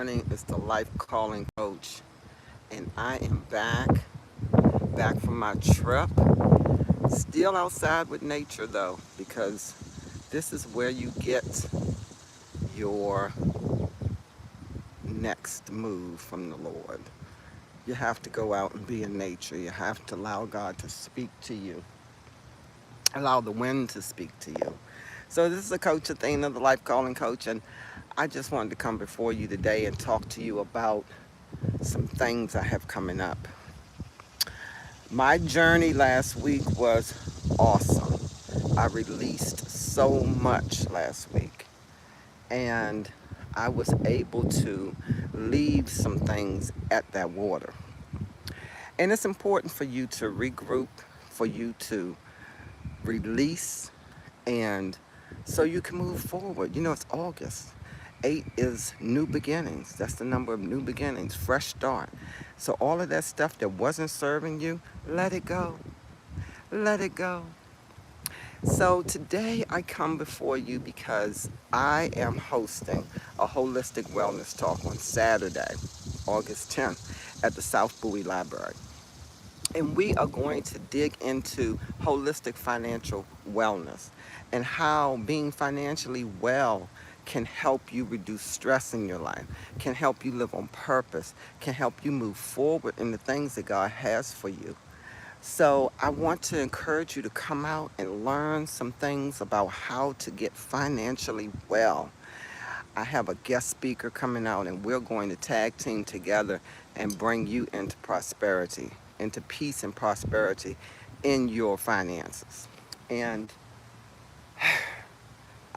morning. It's the Life Calling Coach, and I am back from my trip. Still outside with nature though, because this is where you get your next move from the Lord. You have to go out and be in nature. You have to allow God to speak to you, allow the wind to speak to you. So this is a Coach Athena, the Life Calling Coach, and I just wanted to come before you today and talk to you about some things I have coming up. My journey last week was awesome. I released so much last week, and I was able to leave some things at that water. And it's important for you to regroup, for you to release, and so you can move forward. You know, it's August. 8 is new beginnings. That's the number of new beginnings, fresh start. So all of that stuff that wasn't serving you, let it go. Let it go. So today I come before you because I am hosting a holistic wellness talk on Saturday, August 10th at the South Bowie Library. And we are going to dig into holistic financial wellness and how being financially well can help you reduce stress in your life, can help you live on purpose, can help you move forward in the things that God has for you. So I want to encourage you to come out and learn some things about how to get financially well. I have a guest speaker coming out, and we're going to tag team together and bring you into prosperity, into peace and prosperity in your finances. And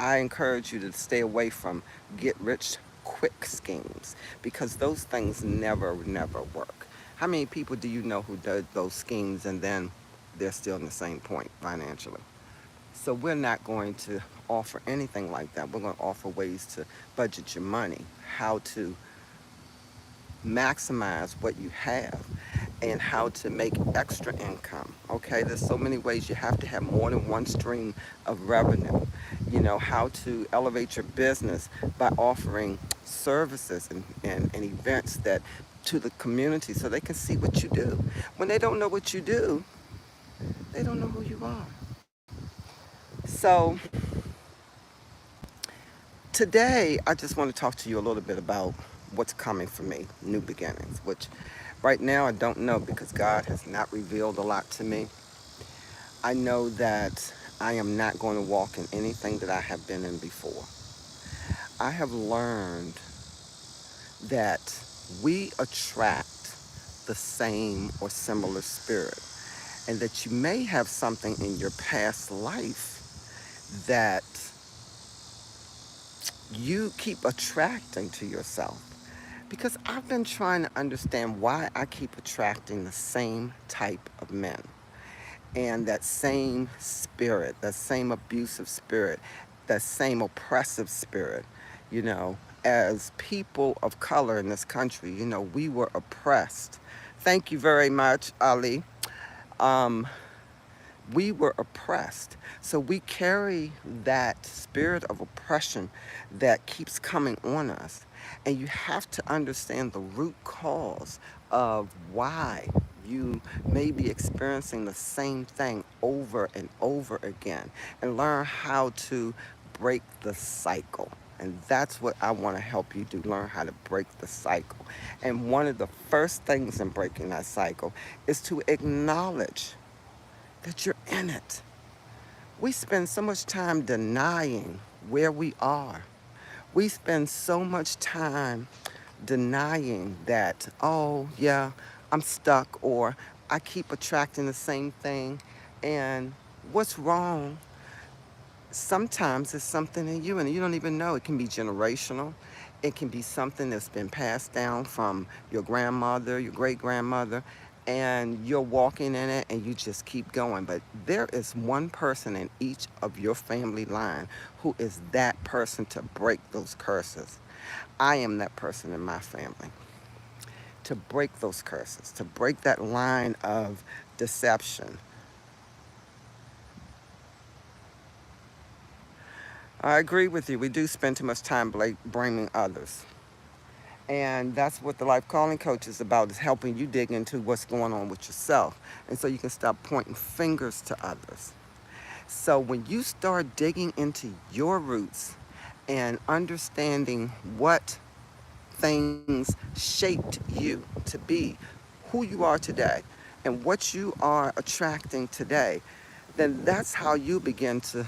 I encourage you to stay away from get rich quick schemes, because those things never work. How many people do you know who does those schemes and then they're still in the same point financially? So we're not going to offer anything like that. We're going to offer ways to budget your money, how to maximize what you have, and how to make extra income. Okay, there's so many ways. You have to have more than one stream of revenue. You know, how to elevate your business by offering services and events that to the community so they can see what you do. When they don't know what you do, they don't know who you are. So today I just want to talk to you a little bit about what's coming for me, new beginnings, which right now I don't know because God has not revealed a lot to me. I know that I am not going to walk in anything that I have been in before. I have learned that we attract the same or similar spirit, and that you may have something in your past life that you keep attracting to yourself. Because I've been trying to understand why I keep attracting the same type of men and that same spirit, that same abusive spirit, that same oppressive spirit. You know, as people of color in this country, you know, we were oppressed. Thank you very much, Ali. Um, we were oppressed. So we carry that spirit of oppression that keeps coming on us. And you have to understand the root cause of why you may be experiencing the same thing over and over again, and learn how to break the cycle. And that's what I want to help you do, learn how to break the cycle. And one of the first things in breaking that cycle is to acknowledge that you're in it. We spend so much time denying where we are. We spend so much time denying that, oh, yeah, I'm stuck, or I keep attracting the same thing. And what's wrong? Sometimes it's something in you and you don't even know. It can be generational. It can be something that's been passed down from your grandmother, your great grandmother, and you're walking in it and you just keep going. But there is one person in each of your family line who is that person to break those curses. I am that person in my family to break those curses, to break that line of deception. I agree with you. We do spend too much time blaming others. And that's what the Life Calling Coach is about, is helping you dig into what's going on with yourself. And so you can stop pointing fingers to others. So when you start digging into your roots and understanding what things shaped you to be who you are today and what you are attracting today, then that's how you begin to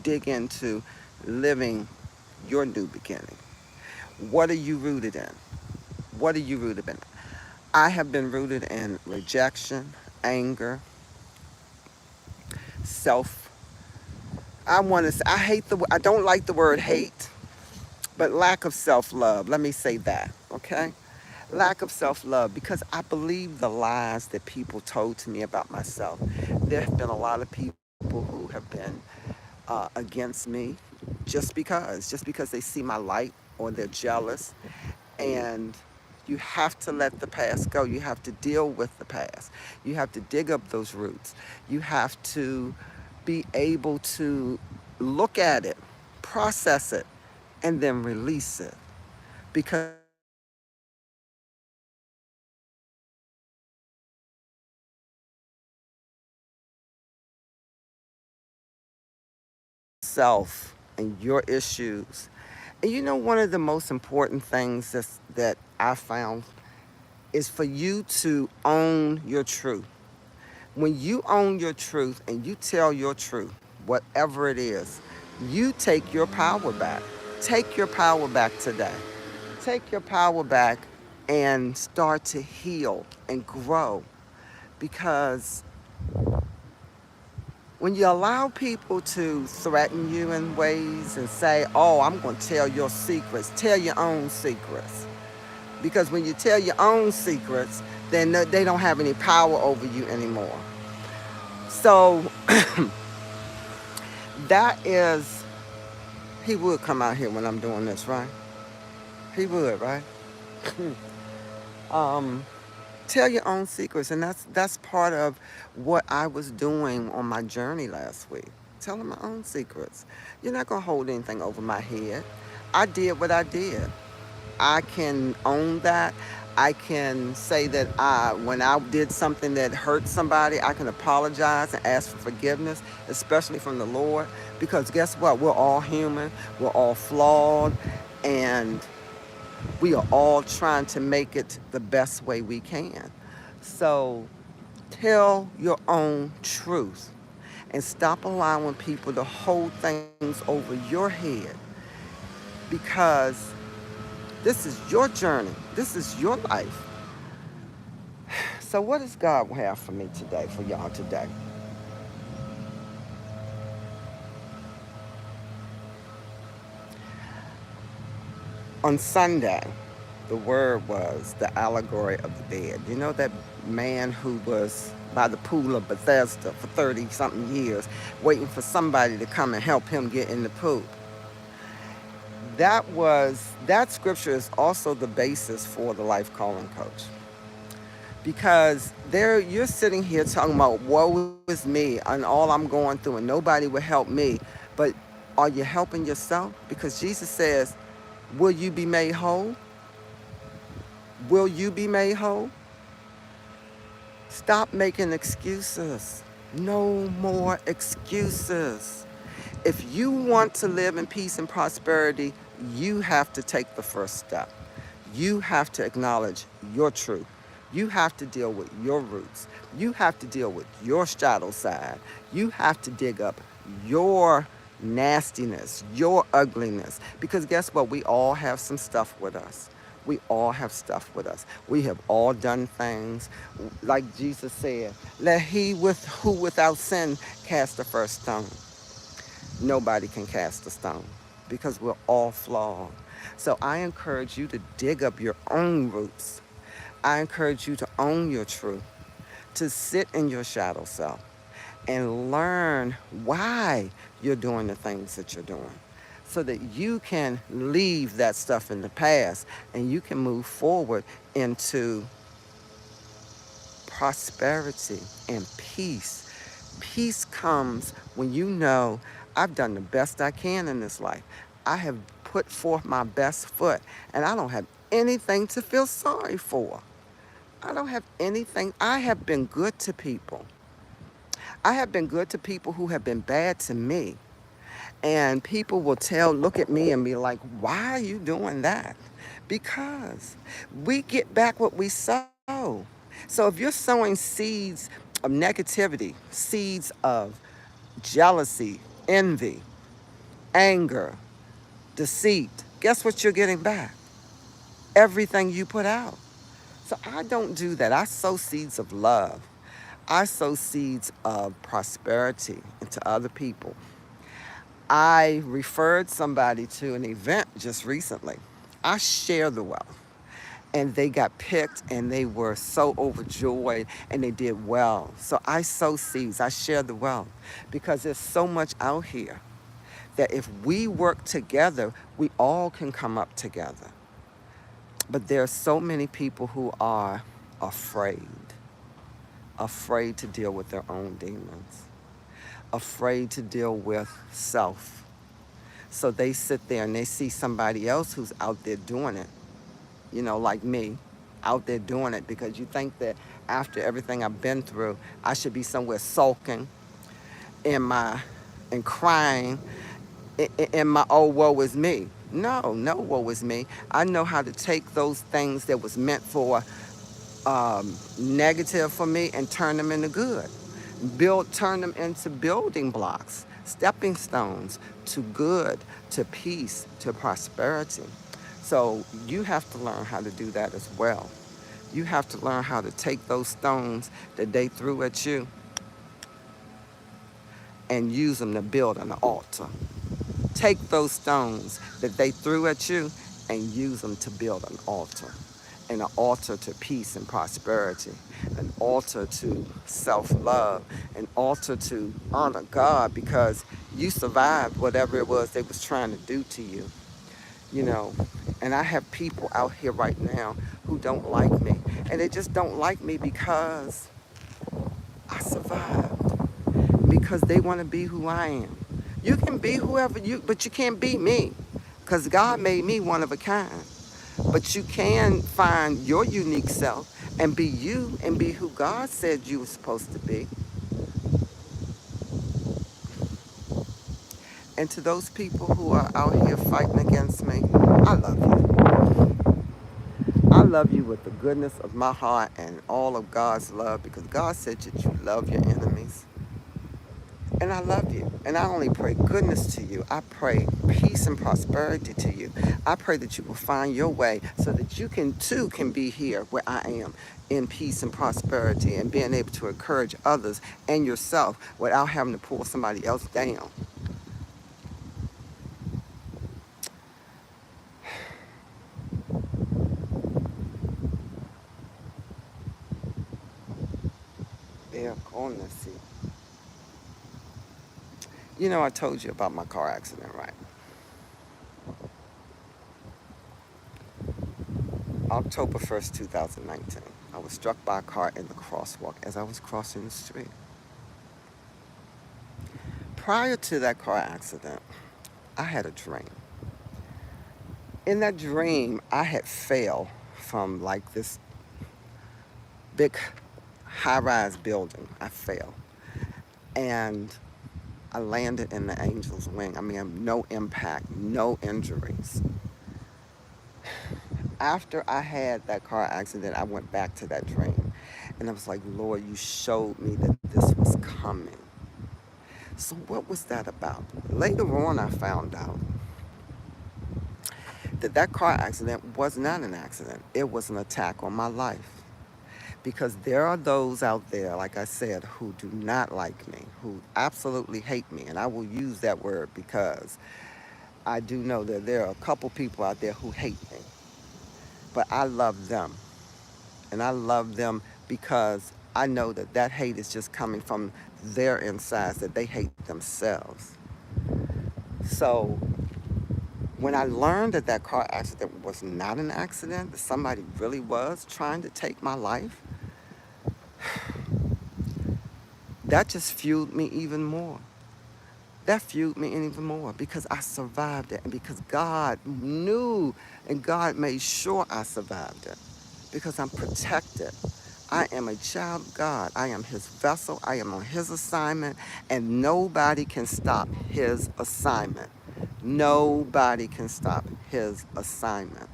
dig into living your new beginning. What are you rooted in? What are you rooted in? I have been rooted in rejection, anger, self. I don't like the word hate, but lack of self-love. Let me say that, okay? Lack of self-love, because I believe the lies that people told to me about myself. There have been a lot of people who have been against me just because they see my light or they're jealous. And you have to let the past go. You have to deal with the past. You have to dig up those roots. You have to be able to look at it, process it, and then release it. Because self and your issues. And you know, one of the most important things that I found is for you to own your truth. When you own your truth and you tell your truth, whatever it is, you take your power back. Take your power back today. Take your power back and start to heal and grow. Because when you allow people to threaten you in ways and say, oh, I'm going to tell your secrets, tell your own secrets. Because when you tell your own secrets, then they don't have any power over you anymore. So that is, he would come out here when I'm doing this, right? He would, right? um, Tell your own secrets, and that's part of what I was doing on my journey last week. Telling my own secrets. You're not gonna hold anything over my head. I did what I did. I can own that. I can say that when I did something that hurt somebody, I can apologize and ask for forgiveness, especially from the Lord. Because guess what? We're all human. We're all flawed. And we are all trying to make it the best way we can. So tell your own truth and stop allowing people to hold things over your head, because this is your journey. This is your life. So what does God have for me today, for y'all today? On Sunday, the word was the allegory of the bed. You know that man who was by the pool of Bethesda for 30 something years waiting for somebody to come and help him get in the pool. That scripture is also the basis for the Life Calling Coach. Because there you're sitting here talking about woe is me and all I'm going through and nobody will help me. But are you helping yourself? Because Jesus says, will you be made whole? Will you be made whole? Stop making excuses. No more excuses. If you want to live in peace and prosperity, you have to take the first step. You have to acknowledge your truth. You have to deal with your roots. You have to deal with your shadow side. You have to dig up your nastiness, your ugliness. Because guess what? We all have some stuff with us. We all have stuff with us. We have all done things. Like Jesus said, let he who without sin cast the first stone. Nobody can cast a stone because we're all flawed. So I encourage you to dig up your own roots. I encourage you to own your truth, to sit in your shadow self and learn why you're doing the things that you're doing, so that you can leave that stuff in the past and you can move forward into prosperity and peace. Peace comes when you know I've done the best I can in this life. I have put forth my best foot and I don't have anything to feel sorry for. I don't have anything. I have been good to people. I have been good to people who have been bad to me. And people will look at me and be like, why are you doing that? Because we get back what we sow. So if you're sowing seeds of negativity, seeds of jealousy, envy, anger, deceit, guess what you're getting back? Everything you put out. So I don't do that. I sow seeds of love. I sow seeds of prosperity into other people. I referred somebody to an event just recently. I share the wealth. And they got picked and they were so overjoyed and they did well. So I sow seeds. I share the wealth because there's so much out here that if we work together, we all can come up together. But there are so many people who are afraid, afraid to deal with their own demons, afraid to deal with self. So they sit there and they see somebody else who's out there doing it, like me, out there doing it because you think that after everything I've been through, I should be somewhere sulking in my and crying in my oh woe is me. No, no woe is me. I know how to take those things that was meant for negative for me and turn them into good. Turn them into building blocks, stepping stones to good, to peace, to prosperity. So you have to learn how to do that as well. You have to learn how to take those stones that they threw at you and use them to build an altar. Take those stones that they threw at you and use them to build an altar. And an altar to peace and prosperity, an altar to self-love, an altar to honor God because you survived whatever it was they was trying to do to you. you know. And I have people out here right now who don't like me. And they just don't like me because I survived. Because they want to be who I am. You can be whoever but you can't be me. Because God made me one of a kind. But you can find your unique self and be you and be who God said you were supposed to be. And to those people who are out here fighting against me, I love you. I love you with the goodness of my heart and all of God's love because God said that you love your enemies. And I love you. And I only pray goodness to you. I pray peace and prosperity to you. I pray that you will find your way so that you too can be here where I am in peace and prosperity and being able to encourage others and yourself without having to pull somebody else down. Yeah, honestly. I told you about my car accident, right? October 1st, 2019. I was struck by a car in the crosswalk as I was crossing the street. Prior to that car accident, I had a dream. In that dream, I had fell from like this big high-rise building. I fell. And I landed in the angel's wing. I mean, no impact, no injuries. After I had that car accident, I went back to that dream. And I was like, Lord, you showed me that this was coming. So what was that about? Later on, I found out that that car accident was not an accident. It was an attack on my life. Because there are those out there, like I said, who do not like me, who absolutely hate me. And I will use that word because I do know that there are a couple people out there who hate me. But I love them. And I love them because I know that that hate is just coming from their insides, that they hate themselves. So when I learned that that car accident was not an accident, that somebody really was trying to take my life, that just fueled me even more. That fueled me even more because I survived it and because God knew and God made sure I survived it because I'm protected. I am a child of God. I am his vessel. I am on his assignment, and nobody can stop his assignment. Nobody can stop his assignment.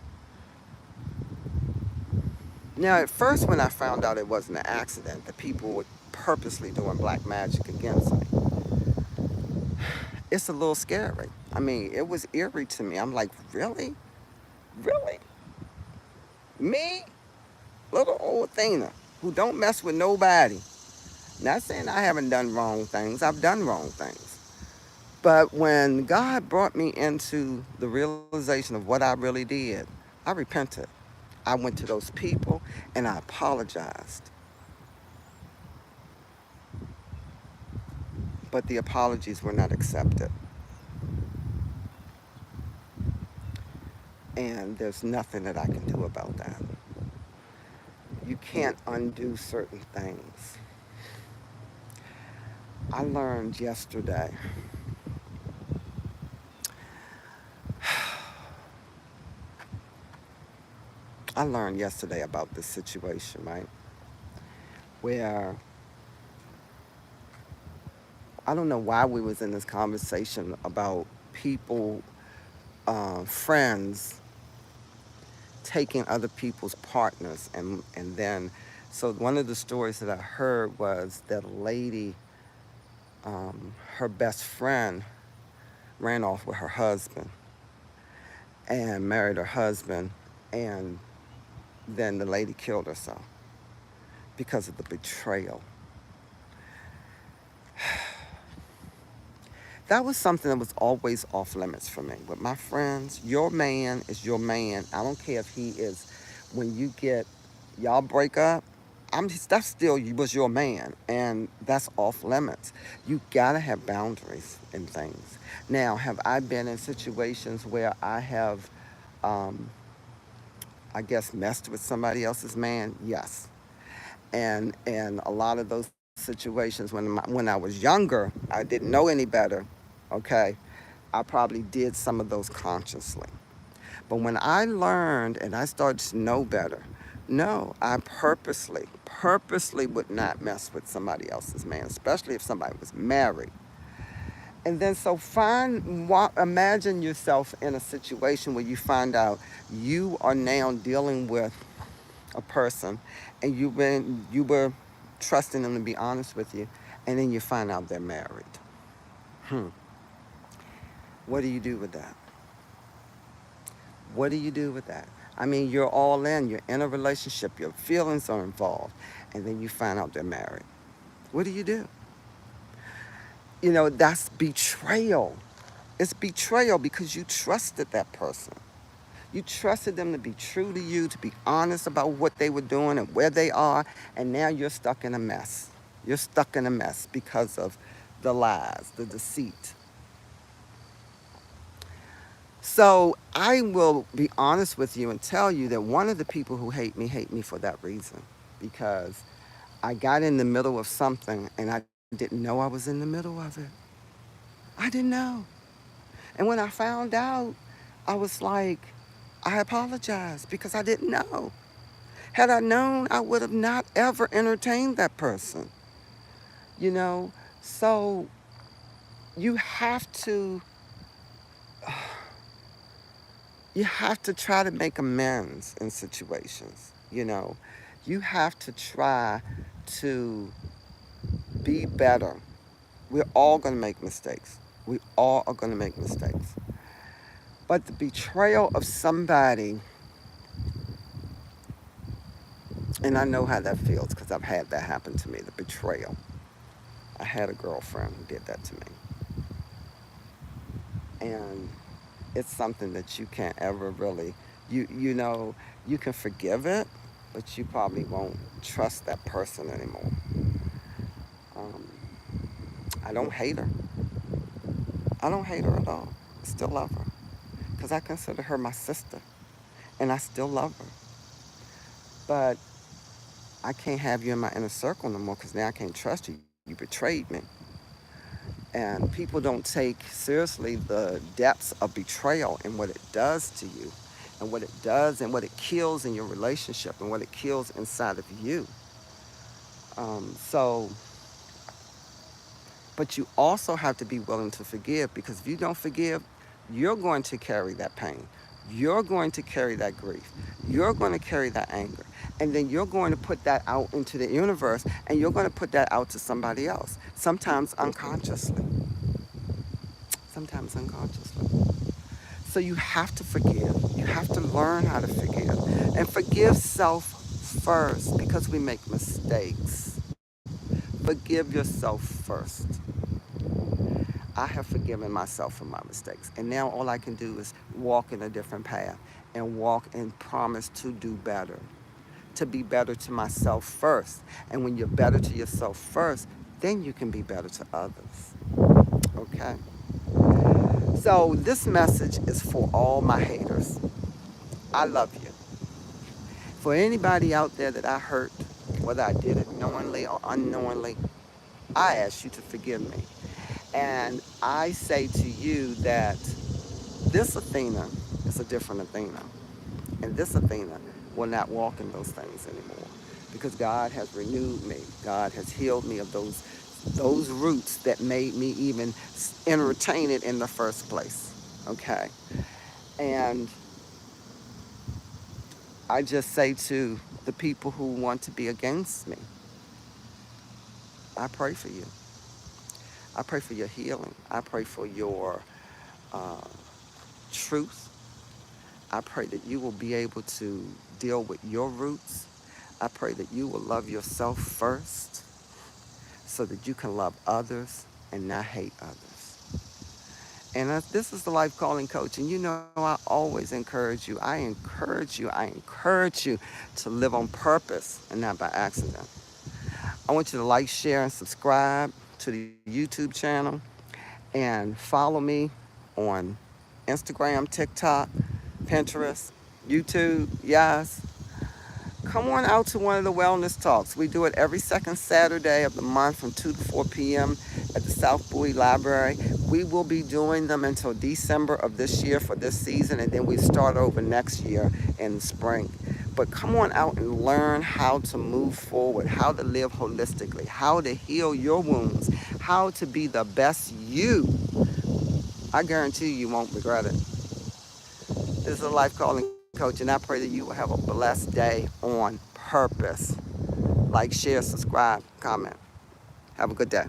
Now, at first, when I found out it wasn't an accident, that people were purposely doing black magic against me, it's a little scary. I mean, it was eerie to me. I'm like, really? Really? Me? Little old Athena, who don't mess with nobody. Not saying I haven't done wrong things. I've done wrong things. But when God brought me into the realization of what I really did, I repented. I went to those people and I apologized. But the apologies were not accepted. And there's nothing that I can do about that. You can't undo certain things. I learned yesterday. I learned yesterday about this situation, right? Where I don't know why we was in this conversation about people, friends taking other people's partners, and then so one of the stories that I heard was that a lady, her best friend ran off with her husband and married her husband, and then the lady killed herself because of the betrayal. That was something that was always off limits for me. With my friends, your man is your man. I don't care if he is, when you get, y'all break up, that's still you was your man, and that's off limits. You gotta have boundaries in things. Now, have I been in situations where I have, um, I guess, messed with somebody else's man? Yes. And a lot of those situations when I was younger, I didn't know any better. Okay, I probably did some of those consciously. But when I learned and I started to know better, no, I purposely would not mess with somebody else's man, especially if somebody was married. And then so imagine yourself in a situation where you find out you are now dealing with a person and you were trusting them to be honest with you, and then you find out they're married. Hmm. What do you do with that? What do you do with that? I mean, you're all in, you're in a relationship, your feelings are involved, and then you find out they're married. What do you do? You know, that's betrayal. It's betrayal because you trusted that person. You trusted them to be true to you, to be honest about what they were doing and where they are, and now you're stuck in a mess. You're stuck in a mess because of the lies, the deceit. So I will be honest with you and tell you that one of the people who hate me for that reason. Because I got in the middle of something and I didn't know I was in the middle of it. I didn't know. And when I found out, I was like, I apologized because I didn't know. Had I known, I would have not ever entertained that person. You know? So you have to you have to try to make amends in situations, you know. You have to try to be better. We're all going to make mistakes. We all are going to make mistakes. But the betrayal of somebody, and I know how that feels because I've had that happen to me, the betrayal. I had a girlfriend who did that to me. And it's something that you can't ever really, you know, you can forgive it, but you probably won't trust that person anymore. Um, I don't hate her. I don't hate her at all. I still love her because I consider her my sister, and I still love her. But I can't have you in my inner circle no more because now I can't trust you. You betrayed me. And people don't take seriously the depths of betrayal and what it does to you, and what it does and what it kills in your relationship and what it kills inside of you. So, but you also have to be willing to forgive, because if you don't forgive, you're going to carry that pain. You're going to carry that grief. You're going to carry that anger. And then you're going to put that out into the universe, and you're going to put that out to somebody else, sometimes unconsciously. Sometimes unconsciously. So you have to forgive. You have to learn how to forgive. And forgive self first, because we make mistakes. Forgive yourself first. I have forgiven myself for my mistakes. And now all I can do is walk in a different path and walk and promise to do better, to be better to myself first. And when you're better to yourself first, then you can be better to others. Okay? So this message is for all my haters. I love you. For anybody out there that I hurt, whether I did it knowingly or unknowingly, I ask you to forgive me. And I say to you that this Athena is a different Athena. And this Athena will not walk in those things anymore, because God has renewed me. God has healed me of those roots that made me even entertain it in the first place. Okay? And I just say to the people who want to be against me, I pray for you. I pray for your healing. I pray for your uh, truth. I pray that you will be able to deal with your roots. I pray that you will love yourself first, so that you can love others and not hate others. And this is the Life Calling Coach. And you know, I always encourage you. I encourage you to live on purpose and not by accident. I want you to like, share, and subscribe to the YouTube channel, and follow me on Instagram, TikTok, Pinterest, YouTube. Yes. Come on out to one of the wellness talks. We do it every second Saturday of the month from 2 to 4 p.m. at the South Bowie Library. We will be doing them until December of this year for this season, and then we start over next year in the spring. But come on out and learn how to move forward, how to live holistically, how to heal your wounds, how to be the best you. I guarantee you won't regret it. This is a Life Calling Coach, and I pray that you will have a blessed day on purpose. Like, share, subscribe, comment. Have a good day.